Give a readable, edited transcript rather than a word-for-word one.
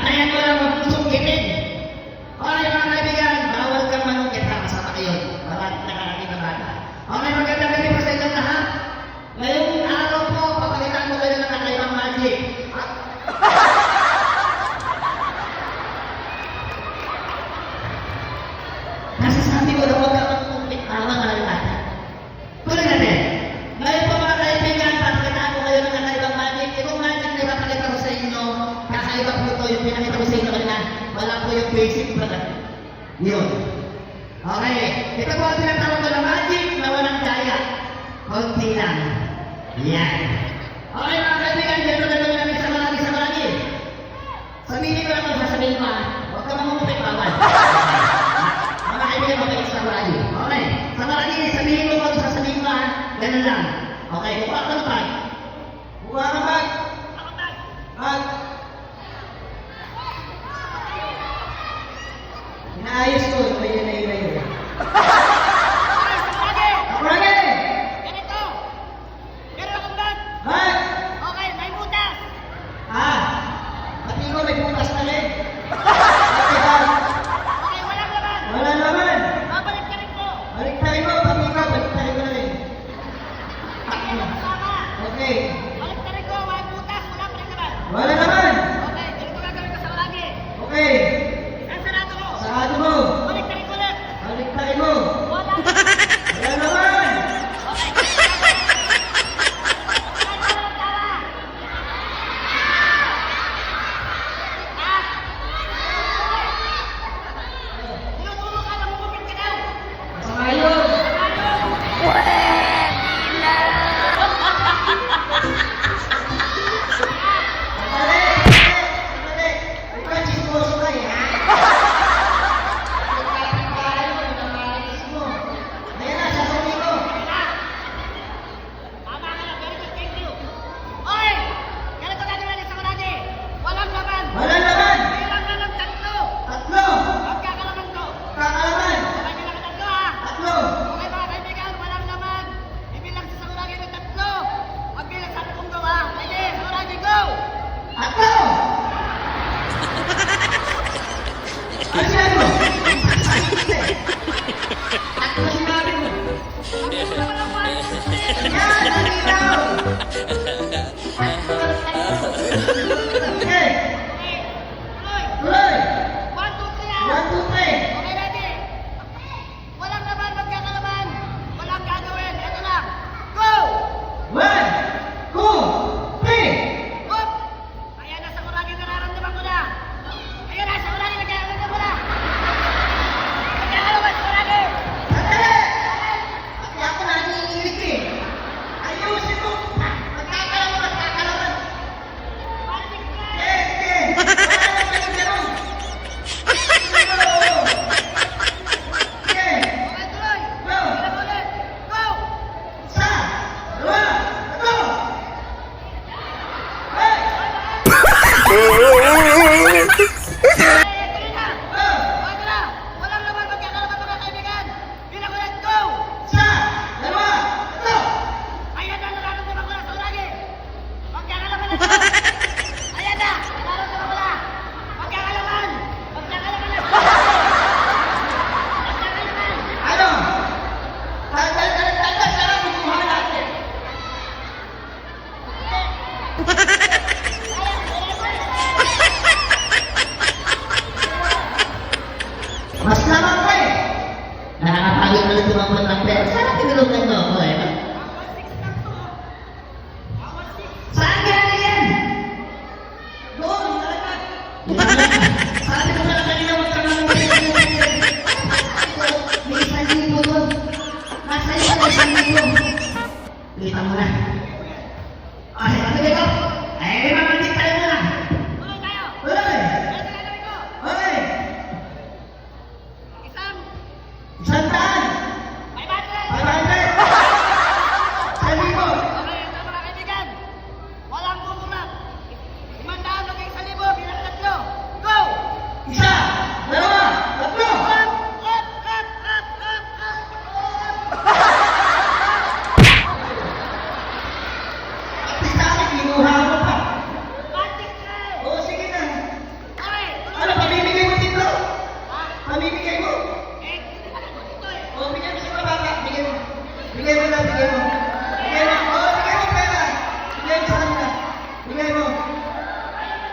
Bantayan mo lang ang pusong gitin. Okay, mga kaibigan, bawal kang manungkit ha, kasama kayo. Maraming nakarating na bata. Okay, magandang gabi po sa inyong lahat. Ngayong araw po, papalitan ko kayo ng kakaibang magic. Kasi sabi ko na huwag kang magpungkit tama na natin. Tuloy natin. Ngayon po mga kaibigan, papalitan ko kayo ng kakaibang magic. Itong magic na ipapakita ko sa inyo, kakaiba po ito yung pinakita ko sa inyo kanina. Wala po yung basic product. Yun. Okay. Ito po ang tinatawag ko na magic na walang daya. Konti lang. Yan. Okay mga kaibigan, dito na gawin namin sa marami. Sabihin ko lang kung sasabihin ko ha. Huwag ka mamumukit bawal. Mga kaibigan, okay, sa marami. Okay. Sa marami, sabihin ko kung sasabihin ko ha. Ganun lang. Okay, kukuha ka ng bag. Kukuha ka ng bag. Bag. Inaayos ko, ito yun na yun. Ako lagi! Ganito! Meron akong bag! Bag! Okay, may butas! Pati ko may butas na rin. Okay, bag. Okay, walang laman! Wala naman. Babalik ka rin po! Balik tayo mo, pati ko, balik tayo mo na rin. Okay, tama! Okay. Balik ka rin ko, may butas, wala pa rin laman! Wala naman. Okay, ganito gagawin ko sa lagi! Okay. Nasarado ko! Sarado mo. Balik ka rin ko ulit! Balik tayo mo. Wala! Wala naman. Okay! Tinuturo ka na mumupit ka daw! Masama yun. Sandali. Ikaw, chismoso ka eh, ha? Ayan na, sasabihin ko. Tama ka na, very good, thank you. Oy! Ganito gagawin natin sa malagi. Walang laman. Wala naman. Bilang na ng tatlo. Tatlo. Magkakalaman ko. Kakalaman. Sabay bilang ng tatlo ha. Tatlo. Okay mga kaibigan, walang laman. Ibilang sa malagi ng tatlo. Magbilang sa kong go ha. Sige, sa malagi, go! Tatlo. Ano sinabi mo? Tatlo sinabi mo. Magbilang ka ng one, two, three. Yan, nalinaw. Okay. Okay, tuloy. Tuloy. One, two, three ha. 1, 2, 3. Okay, ready? Walang laman, magkakalaman. Walang gagawin. Ito lang. Go! 1, 2, 3. Whoop! Ayan na, sa kuragi nararamdaman ko na. Ayan na, sa kuragi nagkakaroon ko na. Nagkakaroon sa kuragi. Sandali. Pati ako naniinig eh. Ayusin mo. Magkakalaman. Panic ka. Yes, yes. Wala na kayong ganun. Okay. Okay, tuloy. Go. Bilang ulit. Go! Isa, dalawa, tatlo. Hey. Okay, tuloy na. Go. Okay na. Walang laman, magkakalaman mga kaibigan. Bilang ulit, go! Isa, dalawa, tatlo. Ayan na, nararamdaman ko na sa kuragi. Magkakalaman na to. Ayan na, nararamdaman ko na. Magkakalaman. Magkakalaman na. Magkakalaman. Ano? Tagal, sarap kukuha natin. Mas naman ko eh. Nakakapagod na ito ang ng pera. Sana tinulungan mo.